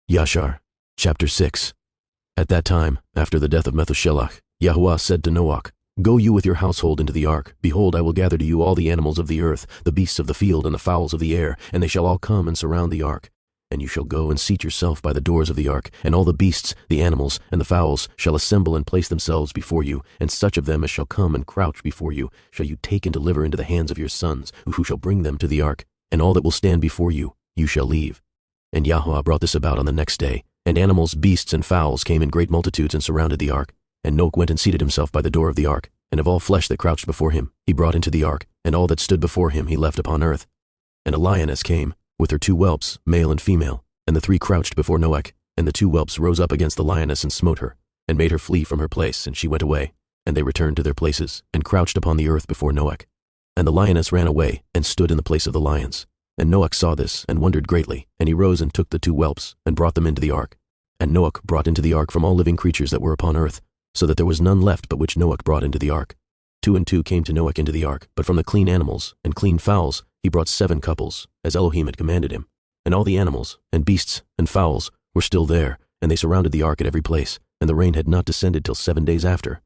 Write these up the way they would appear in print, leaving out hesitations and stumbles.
Yashar, chapter 6. At that time, after the death of Methushelach, Yahuwah said to Noah, Go you with your household into the ark. Behold, I will gather to you all the animals of the earth, the beasts of the field, and the fowls of the air, and they shall all come and surround the ark. And you shall go and seat yourself by the doors of the ark, and all the beasts, the animals, and the fowls shall assemble and place themselves before you, and such of them as shall come and crouch before you shall you take and deliver into the hands of your sons, who shall bring them to the ark, and all that will stand before you, you shall leave. And Yahuwah brought this about on the next day, and animals, beasts, and fowls came in great multitudes and surrounded the ark. And Noah went and seated himself by the door of the ark, and of all flesh that crouched before him he brought into the ark, and all that stood before him he left upon earth. And a lioness came, with her 2 whelps, male and female, and the 3 crouched before Noah, and the 2 whelps rose up against the lioness and smote her, and made her flee from her place, and she went away. And they returned to their places, and crouched upon the earth before Noah. And the lioness ran away, and stood in the place of the lions. And Noah saw this, and wondered greatly, and he rose and took the 2 whelps, and brought them into the ark. And Noah brought into the ark from all living creatures that were upon earth, so that there was none left but which Noah brought into the ark. 2 and 2 came to Noah into the ark, but from the clean animals and clean fowls he brought 7 couples, as Elohim had commanded him. And all the animals, and beasts, and fowls were still there, and they surrounded the ark at every place, and the rain had not descended till 7 days after.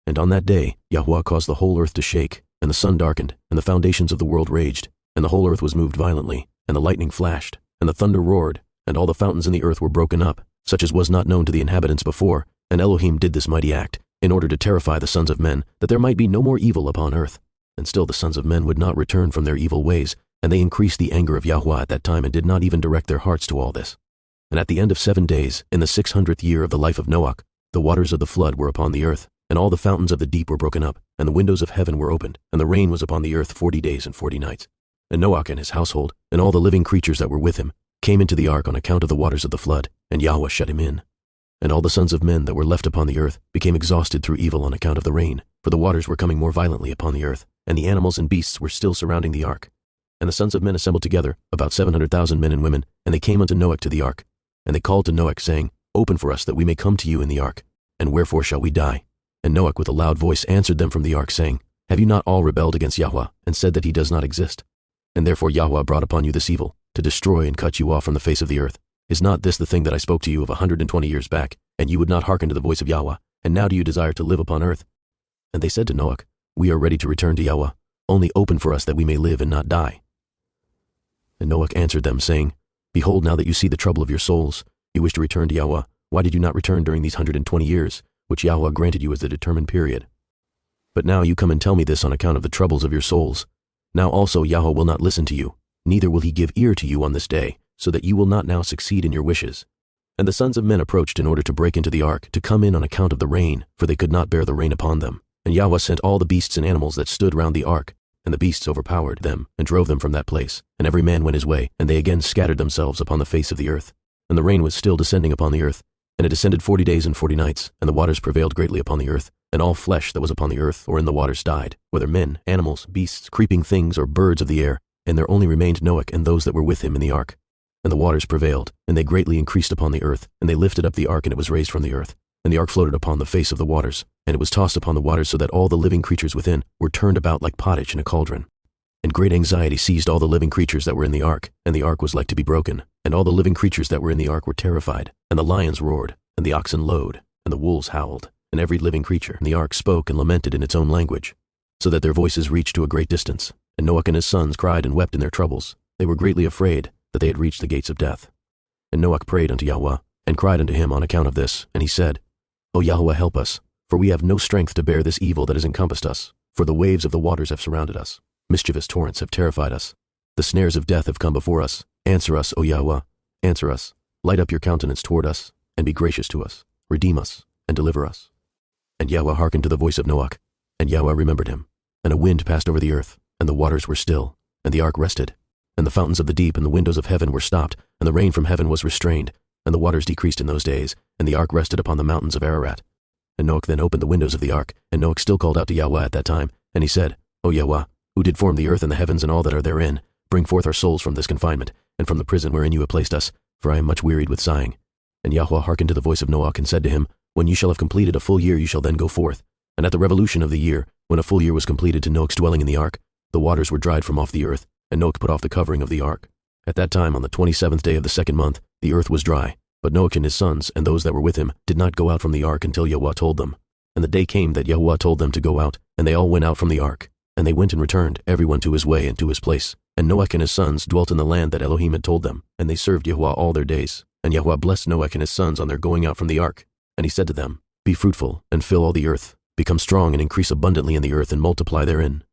And on that day Yahuwah caused the whole earth to shake, and the sun darkened, and the foundations of the world raged, and the whole earth was moved violently, and the lightning flashed, and the thunder roared, and all the fountains in the earth were broken up, such as was not known to the inhabitants before. And Elohim did this mighty act, in order to terrify the sons of men, that there might be no more evil upon earth. And still the sons of men would not return from their evil ways, and they increased the anger of Yahuwah at that time, and did not even direct their hearts to all this. And at the end of 7 days, in the 600th year of the life of Noah, the waters of the flood were upon the earth, and all the fountains of the deep were broken up, and the windows of heaven were opened, and the rain was upon the earth 40 days and 40 nights. And Noah and his household, and all the living creatures that were with him, came into the ark on account of the waters of the flood, and Yahuwah shut him in. And all the sons of men that were left upon the earth became exhausted through evil on account of the rain, for the waters were coming more violently upon the earth, and the animals and beasts were still surrounding the ark. And the sons of men assembled together, about 700,000 men and women, and they came unto Noah to the ark. And they called to Noah, saying, Open for us, that we may come to you in the ark. And wherefore shall we die? And Noah with a loud voice answered them from the ark, saying, Have you not all rebelled against Yahuwah, and said that he does not exist? And therefore Yahuwah brought upon you this evil, to destroy and cut you off from the face of the earth. Is not this the thing that I spoke to you of 120 years back, and you would not hearken to the voice of Yahuwah, and now do you desire to live upon earth? And they said to Noah, We are ready to return to Yahuwah. Only open for us that we may live and not die. And Noah answered them, saying, Behold, now that you see the trouble of your souls, you wish to return to Yahuwah. Why did you not return during these 120 years, which Yahuwah granted you as the determined period? But now you come and tell me this on account of the troubles of your souls. Now also Yahuwah will not listen to you, neither will he give ear to you on this day, so that you will not now succeed in your wishes. And the sons of men approached in order to break into the ark, to come in on account of the rain, for they could not bear the rain upon them. And Yahuwah sent all the beasts and animals that stood round the ark, and the beasts overpowered them, and drove them from that place. And every man went his way, and they again scattered themselves upon the face of the earth. And the rain was still descending upon the earth, and it descended 40 days and 40 nights, and the waters prevailed greatly upon the earth, and all flesh that was upon the earth or in the waters died, whether men, animals, beasts, creeping things, or birds of the air, and there only remained Noah and those that were with him in the ark. And the waters prevailed, and they greatly increased upon the earth, and they lifted up the ark, and it was raised from the earth. And the ark floated upon the face of the waters, and it was tossed upon the waters, so that all the living creatures within were turned about like pottage in a cauldron. And great anxiety seized all the living creatures that were in the ark, and the ark was like to be broken. And all the living creatures that were in the ark were terrified, and the lions roared, and the oxen lowed, and the wolves howled, and every living creature in the ark spoke and lamented in its own language, so that their voices reached to a great distance. And Noah and his sons cried and wept in their troubles. They were greatly afraid that they had reached the gates of death. And Noah prayed unto Yahuwah, and cried unto him on account of this, and he said, O Yahuwah, help us, for we have no strength to bear this evil that has encompassed us, for the waves of the waters have surrounded us. Mischievous torrents have terrified us. The snares of death have come before us. Answer us, O Yahuwah, answer us. Light up your countenance toward us, and be gracious to us. Redeem us, and deliver us. And Yahuwah hearkened to the voice of Noah, and Yahuwah remembered him. And a wind passed over the earth, and the waters were still, and the ark rested. And the fountains of the deep and the windows of heaven were stopped, and the rain from heaven was restrained, and the waters decreased in those days, and the ark rested upon the mountains of Ararat. And Noah then opened the windows of the ark, and Noah still called out to Yahuwah at that time, and he said, O Yahuwah, who did form the earth and the heavens and all that are therein, bring forth our souls from this confinement, and from the prison wherein you have placed us, for I am much wearied with sighing. And Yahuwah hearkened to the voice of Noah, and said to him, When you shall have completed a full year, you shall then go forth. And at the revolution of the year, when a full year was completed to Noah's dwelling in the ark, the waters were dried from off the earth, and Noah put off the covering of the ark. At that time, on the 27th day of the 2nd month, the earth was dry, But Noach and his sons and those that were with him did not go out from the ark until Yahweh told them. And the day came that Yahweh told them to go out, and they all went out from the ark. And they went and returned, everyone to his way and to his place. And Noach and his sons dwelt in the land that Elohim had told them, and they served Yahweh all their days. And Yahweh blessed Noach and his sons on their going out from the ark. And he said to them, Be fruitful, and fill all the earth. Become strong and increase abundantly in the earth, and multiply therein.